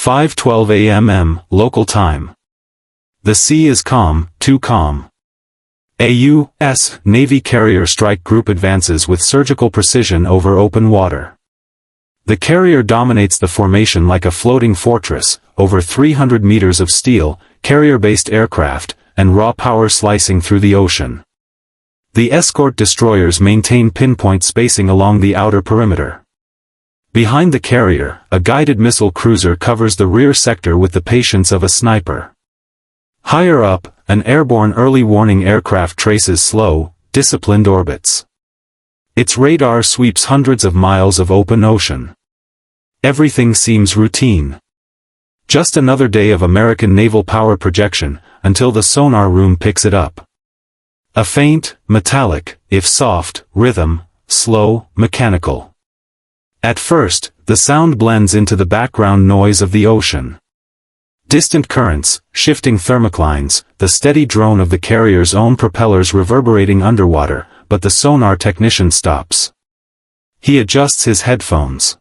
5:12 a.m. local time. The sea is calm, too calm. A U.S. Navy carrier strike group advances with surgical precision over open water. The carrier dominates the formation like a floating fortress, over 300 meters of steel, carrier-based aircraft, and raw power slicing through the ocean. The escort destroyers maintain pinpoint spacing along the outer perimeter. Behind the carrier, a guided missile cruiser covers the rear sector with the patience of a sniper. Higher up, an airborne early warning aircraft traces slow, disciplined orbits. Its radar sweeps hundreds of miles of open ocean. Everything seems routine. Just another day of American naval power projection, until the sonar room picks it up. A faint, metallic, if soft, rhythm, slow, mechanical. At first, the sound blends into the background noise of the ocean. Distant currents, shifting thermoclines, the steady drone of the carrier's own propellers reverberating underwater, but the sonar technician stops. He adjusts his headphones.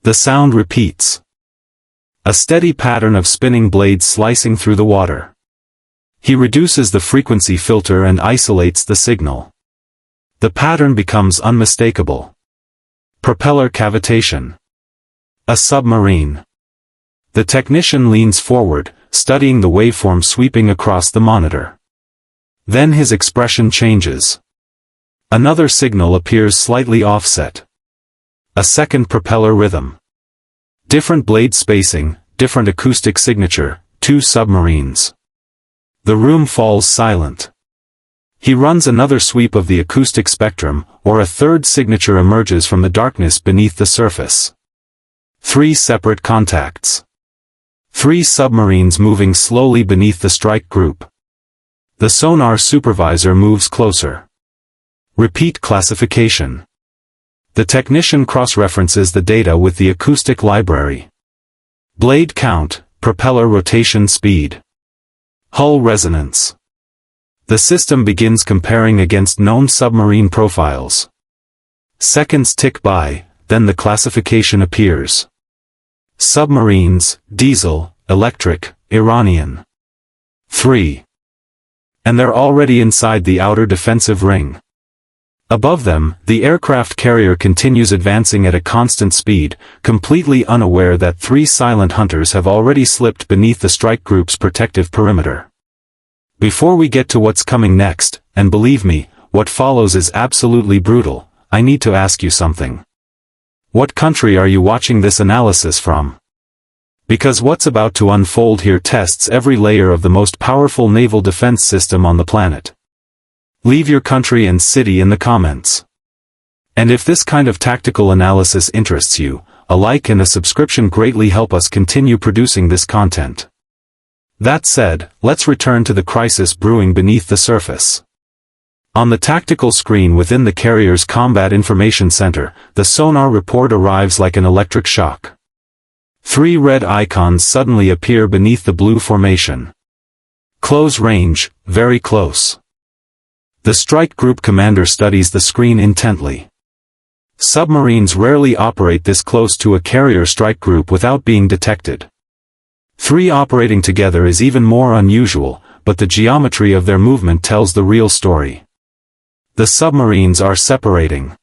The sound repeats. A steady pattern of spinning blades slicing through the water. He reduces the frequency filter and isolates the signal. The pattern becomes unmistakable. Propeller cavitation. A submarine. The technician leans forward, studying the waveform sweeping across the monitor. Then his expression changes. Another signal appears slightly offset. A second propeller rhythm. Different blade spacing, different acoustic signature, two submarines. The room falls silent. He runs another sweep of the acoustic spectrum, or a third signature emerges from the darkness beneath the surface. 3 separate contacts. 3 submarines moving slowly beneath the strike group. The sonar supervisor moves closer. Repeat classification. The technician cross-references the data with the acoustic library. Blade count, propeller rotation speed. Hull resonance. The system begins comparing against known submarine profiles. Seconds tick by, then the classification appears. Submarines, diesel, electric, Iranian. 3. And they're already inside the outer defensive ring. Above them, the aircraft carrier continues advancing at a constant speed, completely unaware that 3 silent hunters have already slipped beneath the strike group's protective perimeter. Before we get to what's coming next, and believe me, what follows is absolutely brutal, I need to ask you something. What country are you watching this analysis from? Because what's about to unfold here tests every layer of the most powerful naval defense system on the planet. Leave your country and city in the comments. And if this kind of tactical analysis interests you, a like and a subscription greatly help us continue producing this content. That said, let's return to the crisis brewing beneath the surface. On the tactical screen within the carrier's Combat Information Center, the sonar report arrives like an electric shock. 3 red icons suddenly appear beneath the blue formation. Close range, very close. The strike group commander studies the screen intently. Submarines rarely operate this close to a carrier strike group without being detected. 3 operating together is even more unusual, but the geometry of their movement tells the real story. The submarines are separating.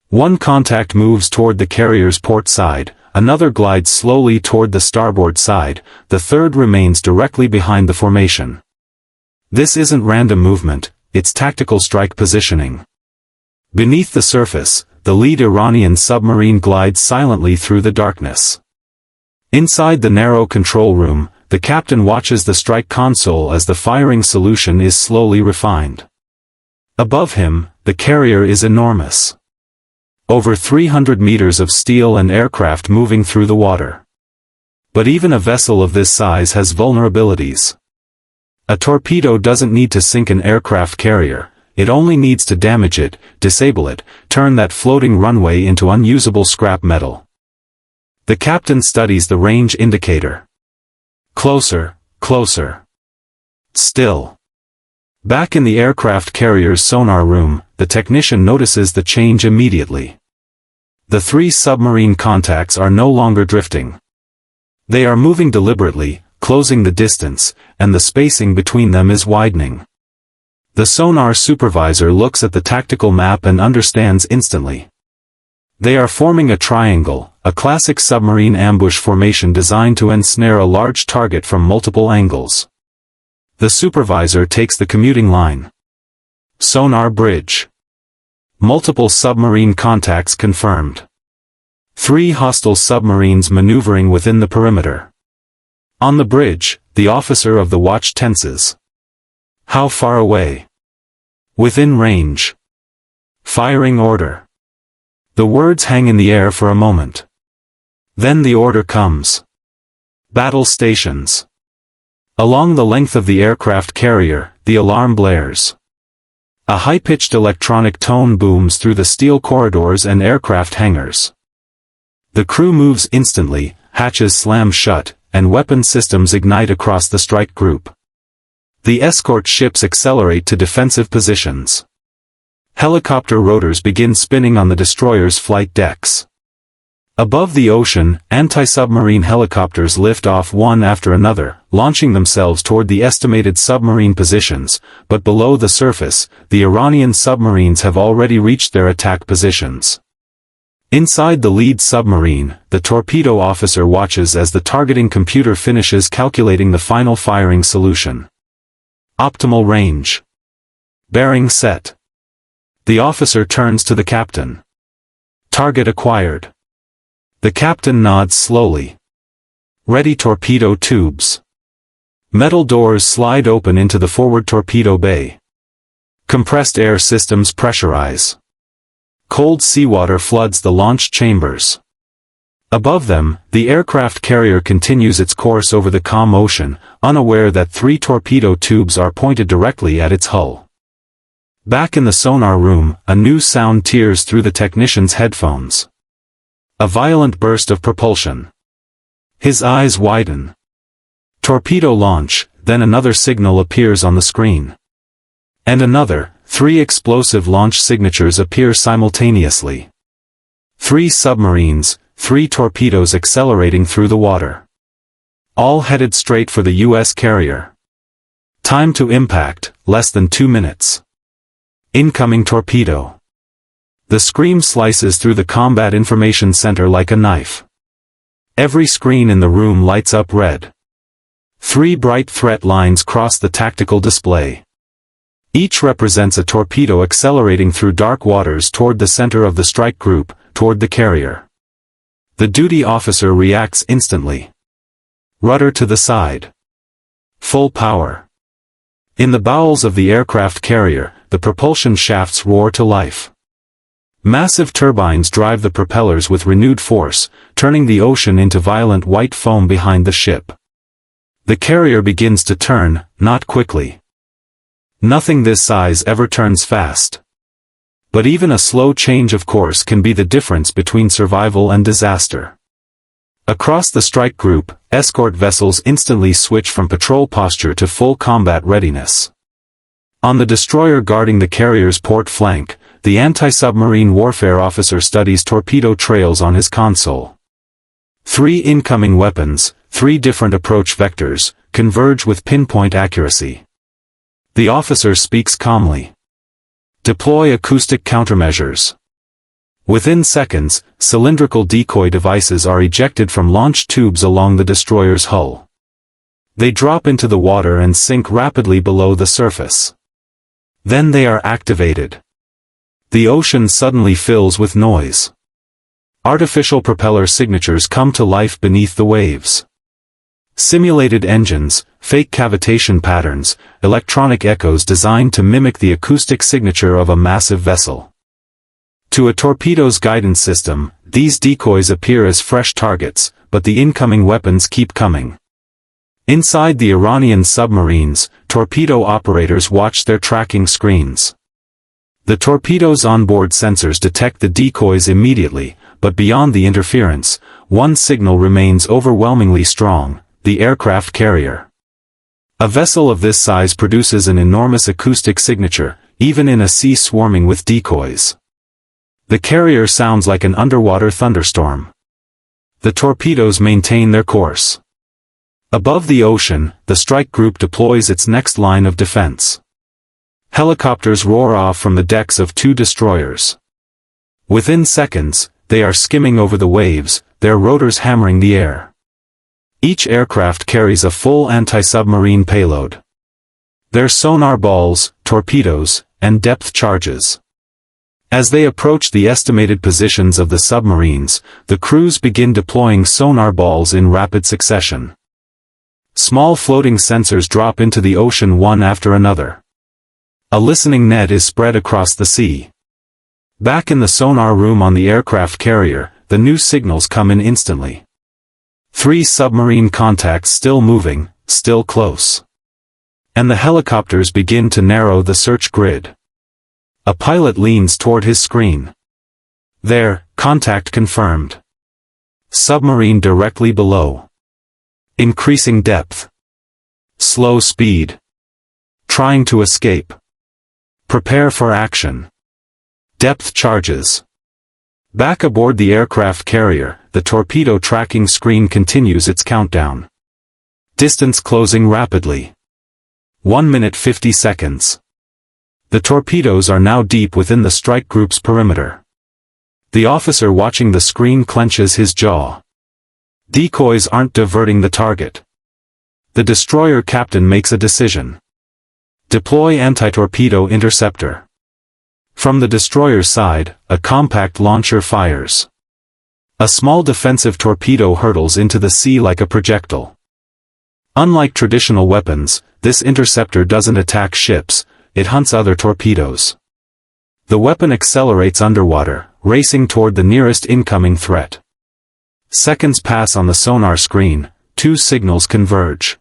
One contact moves toward the carrier's port side, another glides slowly toward the starboard side, the third remains directly behind the formation. This isn't random movement, it's tactical strike positioning. Beneath the surface, the lead Iranian submarine glides silently through the darkness. Inside the narrow control room, the captain watches the strike console as the firing solution is slowly refined. Above him, the carrier is enormous. Over 300 meters of steel and aircraft moving through the water. But even a vessel of this size has vulnerabilities. A torpedo doesn't need to sink an aircraft carrier, it only needs to damage it, disable it, turn that floating runway into unusable scrap metal. The captain studies the range indicator. Closer, closer. Still. Back in the aircraft carrier's sonar room, the technician notices the change immediately. The 3 submarine contacts are no longer drifting. They are moving deliberately, closing the distance, and the spacing between them is widening. The sonar supervisor looks at the tactical map and understands instantly. They are forming a triangle, a classic submarine ambush formation designed to ensnare a large target from multiple angles. The supervisor takes the commuting line. Sonar bridge. Multiple submarine contacts confirmed. 3 hostile submarines maneuvering within the perimeter. On the bridge, the officer of the watch tenses. How far away? Within range. Firing order. The words hang in the air for a moment. Then the order comes. Battle stations. Along the length of the aircraft carrier, the alarm blares. A high-pitched electronic tone booms through the steel corridors and aircraft hangars. The crew moves instantly, hatches slam shut, and weapon systems ignite across the strike group. The escort ships accelerate to defensive positions. Helicopter rotors begin spinning on the destroyer's flight decks. Above the ocean, anti-submarine helicopters lift off one after another, launching themselves toward the estimated submarine positions, but below the surface, the Iranian submarines have already reached their attack positions. Inside the lead submarine, the torpedo officer watches as the targeting computer finishes calculating the final firing solution. Optimal range. Bearing set. The officer turns to the captain. Target acquired. The captain nods slowly. Ready torpedo tubes. Metal doors slide open into the forward torpedo bay. Compressed air systems pressurize. Cold seawater floods the launch chambers. Above them, the aircraft carrier continues its course over the calm ocean, unaware that 3 torpedo tubes are pointed directly at its hull. Back in the sonar room, a new sound tears through the technician's headphones. A violent burst of propulsion. His eyes widen. Torpedo launch, then another signal appears on the screen. And another, 3 explosive launch signatures appear simultaneously. 3 submarines, 3 torpedoes accelerating through the water. All headed straight for the U.S. carrier. Time to impact, less than 2 minutes. Incoming torpedo. The scream slices through the Combat Information Center like a knife. Every screen in the room lights up red. 3 bright threat lines cross the tactical display. Each represents a torpedo accelerating through dark waters toward the center of the strike group, toward the carrier. The duty officer reacts instantly. Rudder to the side. Full power. In the bowels of the aircraft carrier, the propulsion shafts roar to life. Massive turbines drive the propellers with renewed force, turning the ocean into violent white foam behind the ship. The carrier begins to turn, not quickly. Nothing this size ever turns fast. But even a slow change of course can be the difference between survival and disaster. Across the strike group, escort vessels instantly switch from patrol posture to full combat readiness. On the destroyer guarding the carrier's port flank, the anti-submarine warfare officer studies torpedo trails on his console. 3 incoming weapons, 3 different approach vectors, converge with pinpoint accuracy. The officer speaks calmly. Deploy acoustic countermeasures. Within seconds, cylindrical decoy devices are ejected from launch tubes along the destroyer's hull. They drop into the water and sink rapidly below the surface. Then they are activated. The ocean suddenly fills with noise. Artificial propeller signatures come to life beneath the waves. Simulated engines, fake cavitation patterns, electronic echoes designed to mimic the acoustic signature of a massive vessel. To a torpedo's guidance system, these decoys appear as fresh targets, but the incoming weapons keep coming. Inside the Iranian submarines, torpedo operators watch their tracking screens. The torpedo's onboard sensors detect the decoys immediately, but beyond the interference, one signal remains overwhelmingly strong: the aircraft carrier. A vessel of this size produces an enormous acoustic signature, even in a sea swarming with decoys. The carrier sounds like an underwater thunderstorm. The torpedoes maintain their course. Above the ocean, the strike group deploys its next line of defense. Helicopters roar off from the decks of 2 destroyers. Within seconds, they are skimming over the waves, their rotors hammering the air. Each aircraft carries a full anti-submarine payload. Their sonar balls, torpedoes, and depth charges. As they approach the estimated positions of the submarines, the crews begin deploying sonar balls in rapid succession. Small floating sensors drop into the ocean one after another. A listening net is spread across the sea. Back in the sonar room on the aircraft carrier, the new signals come in instantly. 3 submarine contacts still moving, still close. And the helicopters begin to narrow the search grid. A pilot leans toward his screen. There, contact confirmed. Submarine directly below. Increasing depth. Slow speed. Trying to escape. Prepare for action. Depth charges. Back aboard the aircraft carrier, the torpedo tracking screen continues its countdown. Distance closing rapidly. 1 minute 50 seconds. The torpedoes are now deep within the strike group's perimeter. The officer watching the screen clenches his jaw. Decoys aren't diverting the target. The destroyer captain makes a decision. Deploy anti-torpedo interceptor. From the destroyer's side, a compact launcher fires. A small defensive torpedo hurtles into the sea like a projectile. Unlike traditional weapons, this interceptor doesn't attack ships, it hunts other torpedoes. The weapon accelerates underwater, racing toward the nearest incoming threat. Seconds pass on the sonar screen, 2 signals converge.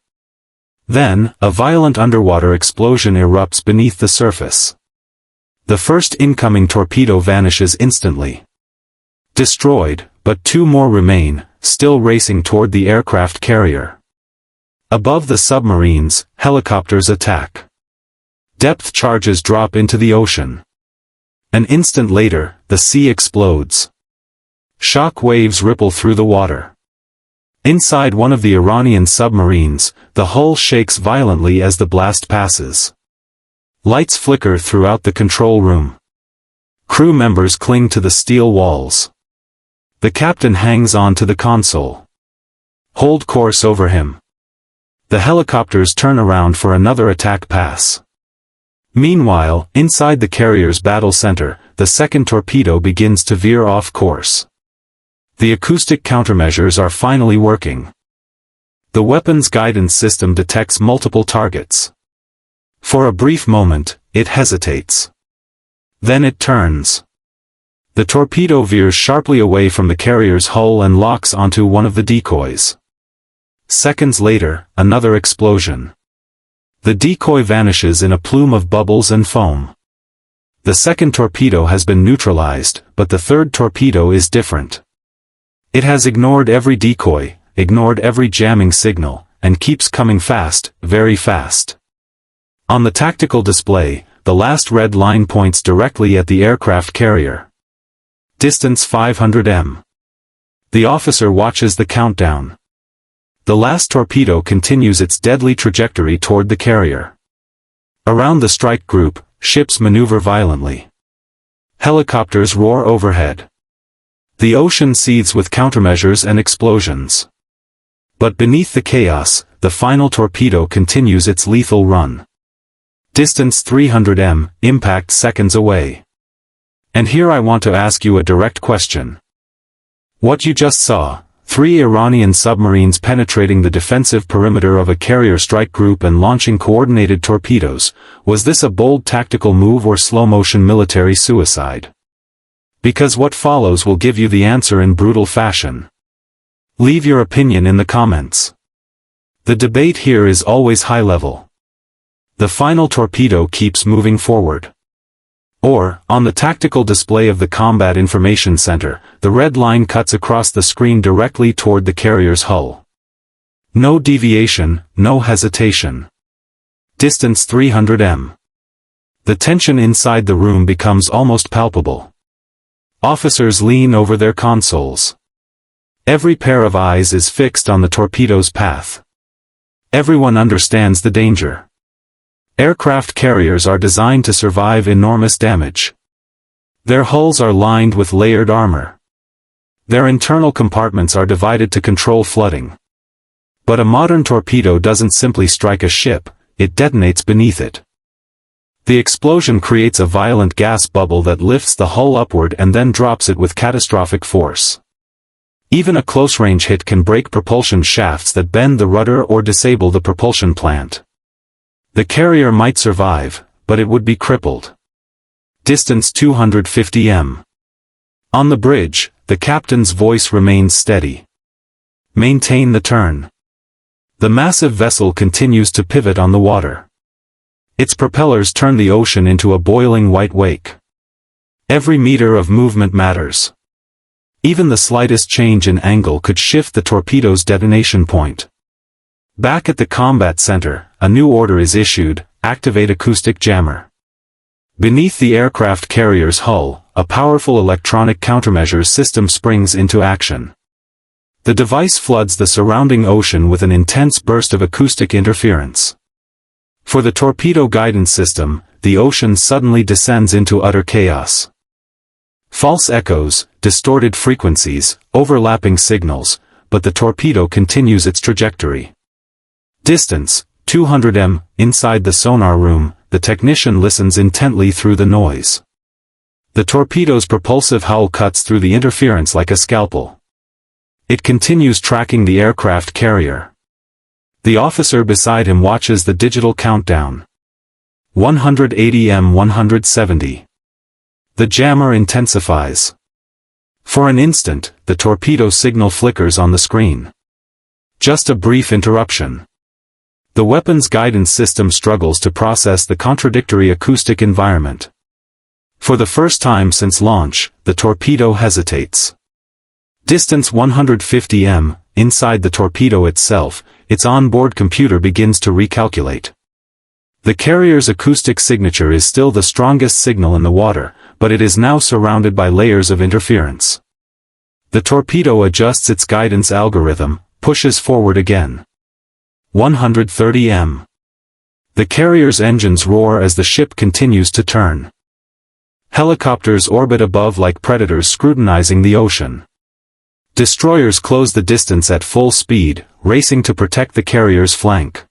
Then, a violent underwater explosion erupts beneath the surface. The first incoming torpedo vanishes instantly. Destroyed, but 2 more remain, still racing toward the aircraft carrier. Above the submarines, helicopters attack. Depth charges drop into the ocean. An instant later, the sea explodes. Shock waves ripple through the water. Inside one of the Iranian submarines, the hull shakes violently as the blast passes. Lights flicker throughout the control room. Crew members cling to the steel walls. The captain hangs on to the console. Hold course over him. The helicopters turn around for another attack pass. Meanwhile, inside the carrier's battle center, the second torpedo begins to veer off course. The acoustic countermeasures are finally working. The weapon's guidance system detects multiple targets. For a brief moment, it hesitates. Then it turns. The torpedo veers sharply away from the carrier's hull and locks onto one of the decoys. Seconds later, another explosion. The decoy vanishes in a plume of bubbles and foam. The second torpedo has been neutralized, but the third torpedo is different. It has ignored every decoy, ignored every jamming signal, and keeps coming fast, very fast. On the tactical display, the last red line points directly at the aircraft carrier. Distance 500 m. The officer watches the countdown. The last torpedo continues its deadly trajectory toward the carrier. Around the strike group, ships maneuver violently. Helicopters roar overhead. The ocean seethes with countermeasures and explosions. But beneath the chaos, the final torpedo continues its lethal run. Distance 300 m, impact seconds away. And here I want to ask you a direct question. What you just saw, 3 Iranian submarines penetrating the defensive perimeter of a carrier strike group and launching coordinated torpedoes, was this a bold tactical move or slow-motion military suicide? Because what follows will give you the answer in brutal fashion. Leave your opinion in the comments. The debate here is always high-level. The final torpedo keeps moving forward. Or, on the tactical display of the Combat Information Center, the red line cuts across the screen directly toward the carrier's hull. No deviation, no hesitation. Distance 300 m. The tension inside the room becomes almost palpable. Officers lean over their consoles. Every pair of eyes is fixed on the torpedo's path. Everyone understands the danger. Aircraft carriers are designed to survive enormous damage. Their hulls are lined with layered armor. Their internal compartments are divided to control flooding. But a modern torpedo doesn't simply strike a ship, it detonates beneath it. The explosion creates a violent gas bubble that lifts the hull upward and then drops it with catastrophic force. Even a close-range hit can break propulsion shafts that bend the rudder or disable the propulsion plant. The carrier might survive, but it would be crippled. Distance 250 m. On the bridge, the captain's voice remains steady. Maintain the turn. The massive vessel continues to pivot on the water. Its propellers turn the ocean into a boiling white wake. Every meter of movement matters. Even the slightest change in angle could shift the torpedo's detonation point. Back at the combat center, a new order is issued: activate acoustic jammer. Beneath the aircraft carrier's hull, a powerful electronic countermeasures system springs into action. The device floods the surrounding ocean with an intense burst of acoustic interference. For the torpedo guidance system, the ocean suddenly descends into utter chaos. False echoes, distorted frequencies, overlapping signals, but the torpedo continues its trajectory. Distance, 200 m. Inside the sonar room, the technician listens intently through the noise. The torpedo's propulsive hull cuts through the interference like a scalpel. It continues tracking the aircraft carrier. The officer beside him watches the digital countdown. 180 m. 170. The jammer intensifies. For an instant, the torpedo signal flickers on the screen. Just a brief interruption. The weapon's guidance system struggles to process the contradictory acoustic environment. For the first time since launch, the torpedo hesitates. Distance 150 m. Inside the torpedo itself, its onboard computer begins to recalculate. The carrier's acoustic signature is still the strongest signal in the water, but it is now surrounded by layers of interference. The torpedo adjusts its guidance algorithm, pushes forward again. 130 m. The carrier's engines roar as the ship continues to turn. Helicopters orbit above like predators scrutinizing the ocean. Destroyers close the distance at full speed, racing to protect the carrier's flank.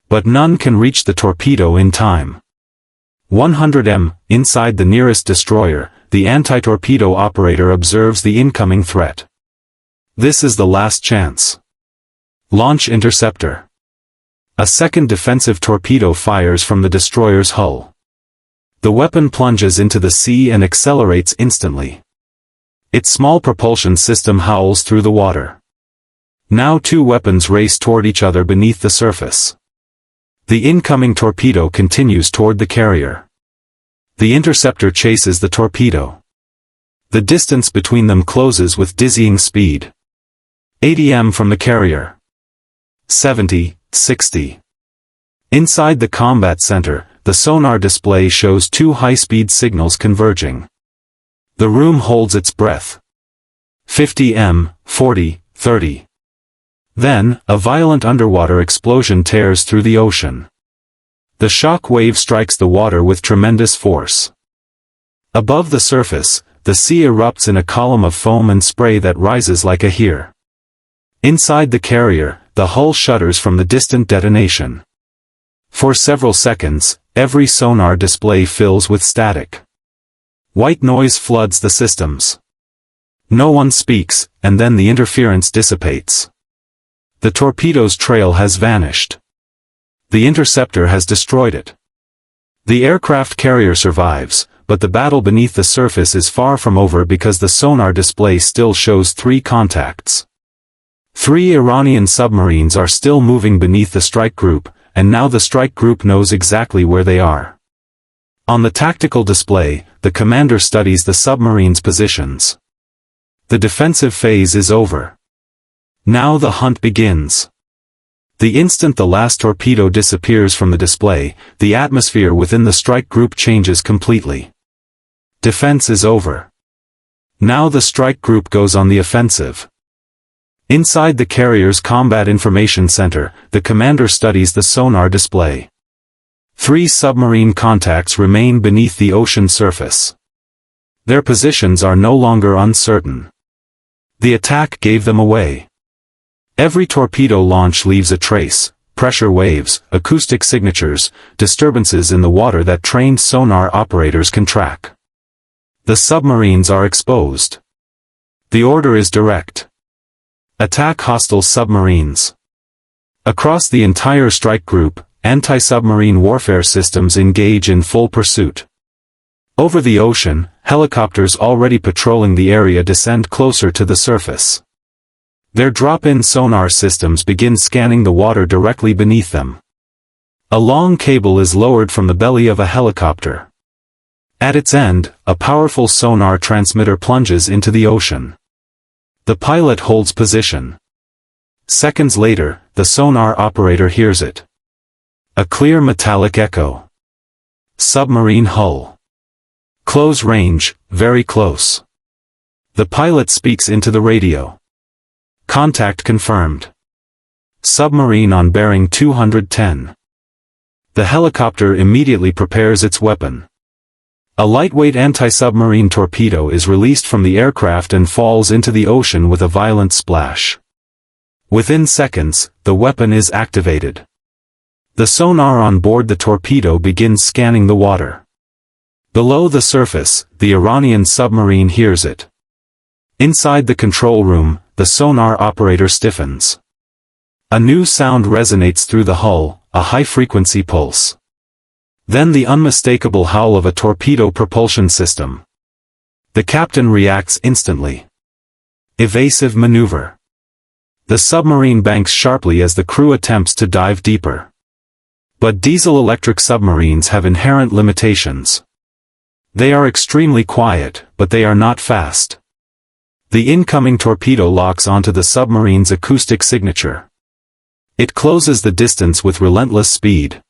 But none can reach the torpedo in time. 100 m. Inside the nearest destroyer, the anti-torpedo operator observes the incoming threat. This is the last chance. Launch interceptor. A second defensive torpedo fires from the destroyer's hull. The weapon plunges into the sea and accelerates instantly. Its small propulsion system howls through the water. Now two weapons race toward each other beneath the surface. The incoming torpedo continues toward the carrier. The interceptor chases the torpedo. The distance between them closes with dizzying speed. 80 m from the carrier. 70, 60. Inside the combat center, the sonar display shows two high-speed signals converging. The room holds its breath. 50 m, 40, 30. Then, a violent underwater explosion tears through the ocean. The shock wave strikes the water with tremendous force. Above the surface, the sea erupts in a column of foam and spray that rises like a hear. Inside the carrier, the hull shudders from the distant detonation. For several seconds, every sonar display fills with static. White noise floods the systems. No one speaks, and then the interference dissipates. The torpedo's trail has vanished. The interceptor has destroyed it. The aircraft carrier survives, but the battle beneath the surface is far from over because the sonar display still shows 3 contacts. 3 Iranian submarines are still moving beneath the strike group, and now the strike group knows exactly where they are. On the tactical display, the commander studies the submarines' positions. The defensive phase is over. Now the hunt begins. The instant the last torpedo disappears from the display, the atmosphere within the strike group changes completely. Defense is over. Now the strike group goes on the offensive. Inside the carrier's Combat Information Center, the commander studies the sonar display. 3 submarine contacts remain beneath the ocean surface. Their positions are no longer uncertain. The attack gave them away. Every torpedo launch leaves a trace: pressure waves, acoustic signatures, disturbances in the water that trained sonar operators can track. The submarines are exposed. The order is direct. Attack hostile submarines. Across the entire strike group, anti-submarine warfare systems engage in full pursuit. Over the ocean, helicopters already patrolling the area descend closer to the surface. Their drop-in sonar systems begin scanning the water directly beneath them. A long cable is lowered from the belly of a helicopter. At its end, a powerful sonar transmitter plunges into the ocean. The pilot holds position. Seconds later, the sonar operator hears it. A clear metallic echo. Submarine hull. Close range, very close. The pilot speaks into the radio. Contact confirmed. Submarine on bearing 210. The helicopter immediately prepares its weapon. A lightweight anti-submarine torpedo is released from the aircraft and falls into the ocean with a violent splash. Within seconds, the weapon is activated. The sonar on board the torpedo begins scanning the water. Below the surface, the Iranian submarine hears it. Inside the control room, the sonar operator stiffens. A new sound resonates through the hull, a high-frequency pulse. Then the unmistakable howl of a torpedo propulsion system. The captain reacts instantly. Evasive maneuver. The submarine banks sharply as the crew attempts to dive deeper. But diesel-electric submarines have inherent limitations. They are extremely quiet, but they are not fast. The incoming torpedo locks onto the submarine's acoustic signature. It closes the distance with relentless speed.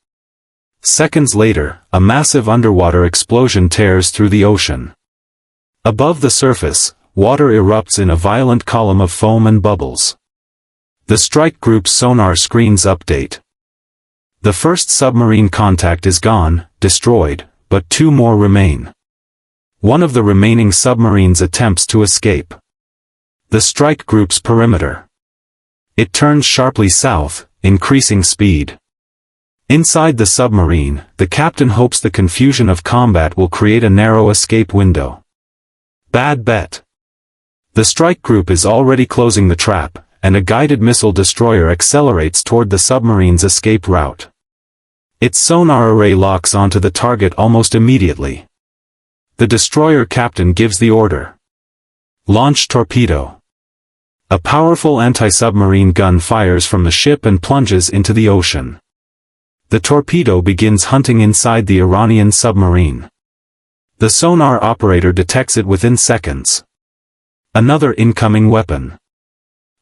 Seconds later, a massive underwater explosion tears through the ocean. Above the surface, water erupts in a violent column of foam and bubbles. The strike group's sonar screens update. The first submarine contact is gone, destroyed, but 2 more remain. One of the remaining submarines attempts to escape. The strike group's perimeter. It turns sharply south, increasing speed. Inside the submarine, the captain hopes the confusion of combat will create a narrow escape window. Bad bet. The strike group is already closing the trap, and a guided missile destroyer accelerates toward the submarine's escape route. Its sonar array locks onto the target almost immediately. The destroyer captain gives the order. Launch torpedo. A powerful anti-submarine gun fires from the ship and plunges into the ocean. The torpedo begins hunting inside the Iranian submarine. The sonar operator detects it within seconds. Another incoming weapon.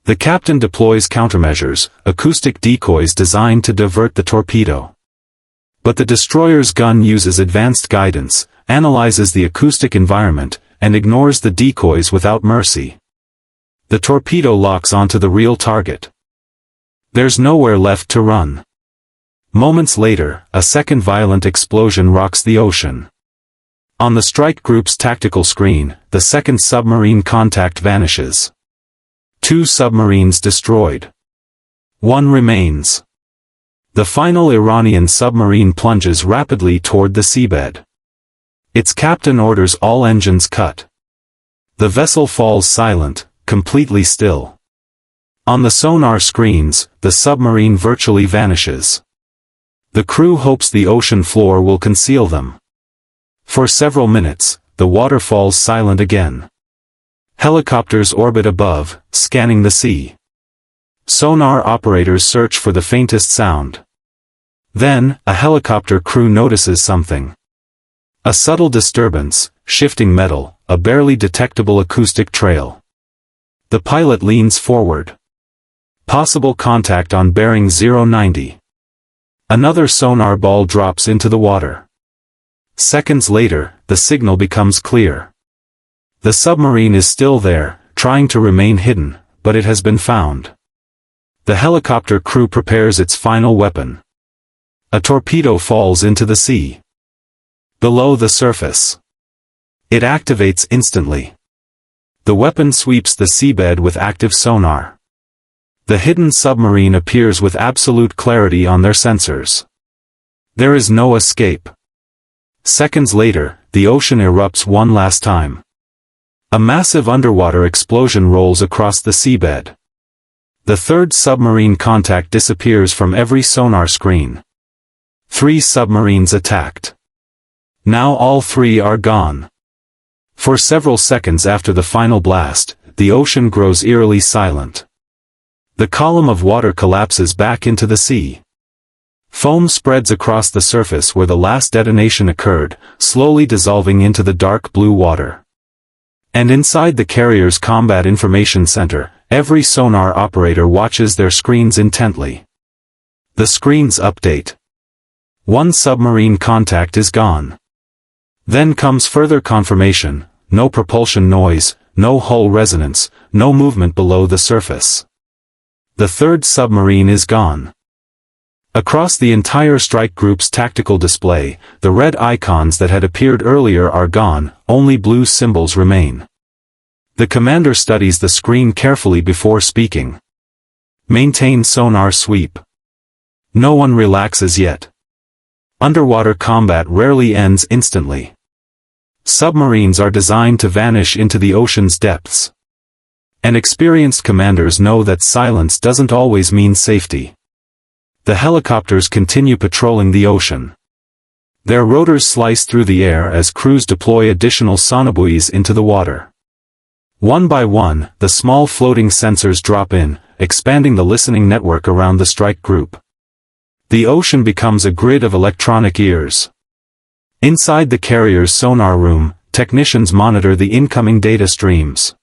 The captain deploys countermeasures, acoustic decoys designed to divert the torpedo. But the destroyer's gun uses advanced guidance, analyzes the acoustic environment, and ignores the decoys without mercy. The torpedo locks onto the real target. There's nowhere left to run. Moments later, a second violent explosion rocks the ocean. On the strike group's tactical screen, the second submarine contact vanishes. 2 submarines destroyed. 1 remains. The final Iranian submarine plunges rapidly toward the seabed. Its captain orders all engines cut. The vessel falls silent, completely still. On the sonar screens, the submarine virtually vanishes. The crew hopes the ocean floor will conceal them. For several minutes, the water falls silent again. Helicopters orbit above, scanning the sea. Sonar operators search for the faintest sound. Then, a helicopter crew notices something. A subtle disturbance, shifting metal, a barely detectable acoustic trail. The pilot leans forward. Possible contact on bearing 090. Another sonar ball drops into the water. Seconds later, the signal becomes clear. The submarine is still there, trying to remain hidden, but it has been found. The helicopter crew prepares its final weapon. A torpedo falls into the sea. Below the surface. It activates instantly. The weapon sweeps the seabed with active sonar. The hidden submarine appears with absolute clarity on their sensors. There is no escape. Seconds later, the ocean erupts one last time. A massive underwater explosion rolls across the seabed. The third submarine contact disappears from every sonar screen. 3 submarines attacked. Now all 3 are gone. For several seconds after the final blast, the ocean grows eerily silent. The column of water collapses back into the sea. Foam spreads across the surface where the last detonation occurred, slowly dissolving into the dark blue water. And inside the carrier's Combat Information Center, every sonar operator watches their screens intently. The screens update. 1 submarine contact is gone. Then comes further confirmation: no propulsion noise, no hull resonance, no movement below the surface. The third submarine is gone. Across the entire strike group's tactical display, the red icons that had appeared earlier are gone, only blue symbols remain. The commander studies the screen carefully before speaking. Maintain sonar sweep. No one relaxes yet. Underwater combat rarely ends instantly. Submarines are designed to vanish into the ocean's depths. And experienced commanders know that silence doesn't always mean safety. The helicopters continue patrolling the ocean. Their rotors slice through the air as crews deploy additional sonobuoys into the water. One by one, the small floating sensors drop in, expanding the listening network around the strike group. The ocean becomes a grid of electronic ears. Inside the carrier's sonar room, technicians monitor the incoming data streams.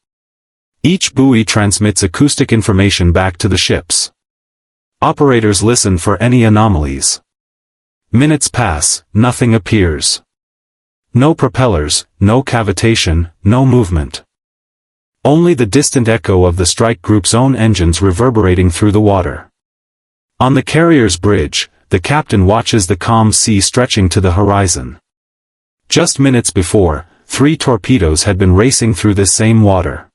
Each buoy transmits acoustic information back to the ships. Operators listen for any anomalies. Minutes pass, nothing appears. No propellers, no cavitation, no movement. Only the distant echo of the strike group's own engines reverberating through the water. On the carrier's bridge, the captain watches the calm sea stretching to the horizon. Just minutes before, 3 torpedoes had been racing through this same water.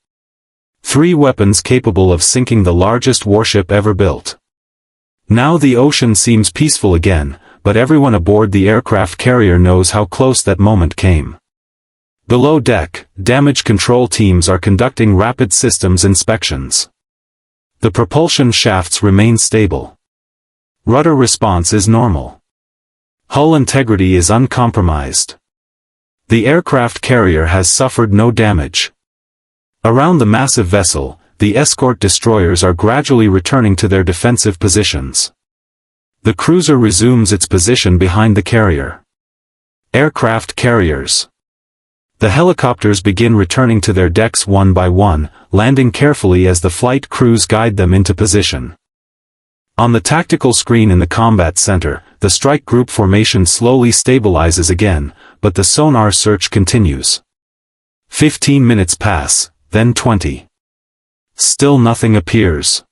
3 weapons capable of sinking the largest warship ever built. Now the ocean seems peaceful again, but everyone aboard the aircraft carrier knows how close that moment came. Below deck, damage control teams are conducting rapid systems inspections. The propulsion shafts remain stable. Rudder response is normal. Hull integrity is uncompromised. The aircraft carrier has suffered no damage. Around the massive vessel, the escort destroyers are gradually returning to their defensive positions. The cruiser resumes its position behind the carrier. Aircraft carriers. The helicopters begin returning to their decks one by one, landing carefully as the flight crews guide them into position. On the tactical screen in the combat center, the strike group formation slowly stabilizes again, but the sonar search continues. 15 minutes pass, then 20. Still nothing appears.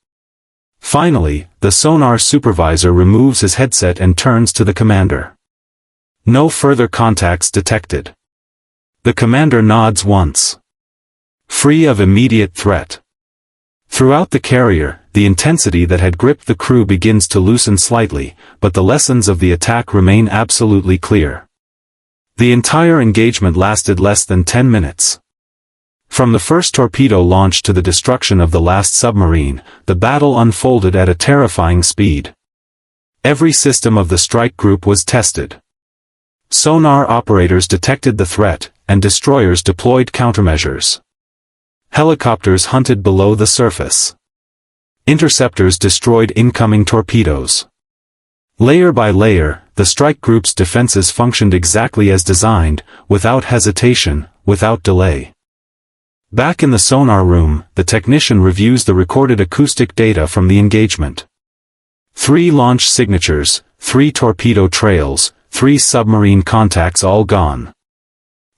Finally, the sonar supervisor removes his headset and turns to the commander. No further contacts detected. The commander nods once. Free of immediate threat. Throughout the carrier, the intensity that had gripped the crew begins to loosen slightly, but the lessons of the attack remain absolutely clear. The entire engagement lasted less than 10 minutes. From the first torpedo launch to the destruction of the last submarine, the battle unfolded at a terrifying speed. Every system of the strike group was tested. Sonar operators detected the threat, and destroyers deployed countermeasures. Helicopters hunted below the surface. Interceptors destroyed incoming torpedoes. Layer by layer, the strike group's defenses functioned exactly as designed, without hesitation, without delay. Back in the sonar room, the technician reviews the recorded acoustic data from the engagement. 3 launch signatures, 3 torpedo trails, 3 submarine contacts all gone.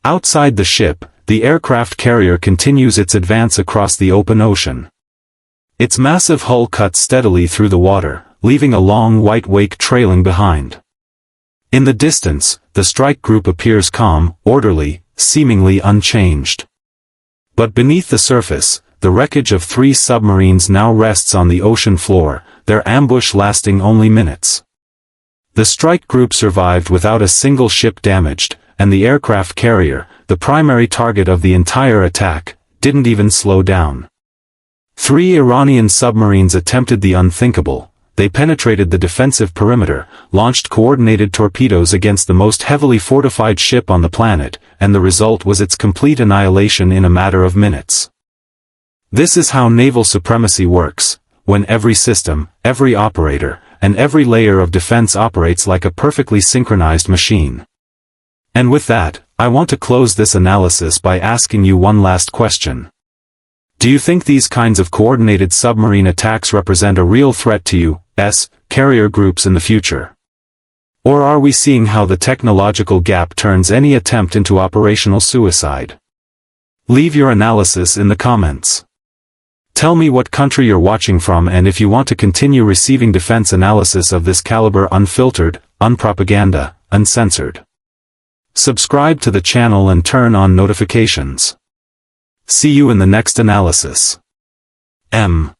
Outside the ship, the aircraft carrier continues its advance across the open ocean. Its massive hull cut steadily through the water, leaving a long white wake trailing behind. In the distance, the strike group appears calm, orderly, seemingly unchanged. But beneath the surface, the wreckage of 3 submarines now rests on the ocean floor, their ambush lasting only minutes. The strike group survived without a single ship damaged, and the aircraft carrier, the primary target of the entire attack, didn't even slow down. 3 Iranian submarines attempted the unthinkable. They penetrated the defensive perimeter, launched coordinated torpedoes against the most heavily fortified ship on the planet, and the result was its complete annihilation in a matter of minutes. This is how naval supremacy works, when every system, every operator, and every layer of defense operates like a perfectly synchronized machine. And with that, I want to close this analysis by asking you one last question. Do you think these kinds of coordinated submarine attacks represent a real threat to U.S. carrier groups in the future? Or are we seeing how the technological gap turns any attempt into operational suicide? Leave your analysis in the comments. Tell me what country you're watching from, and if you want to continue receiving defense analysis of this caliber unfiltered, unpropaganda, uncensored. Subscribe to the channel and turn on notifications. See you in the next analysis. M.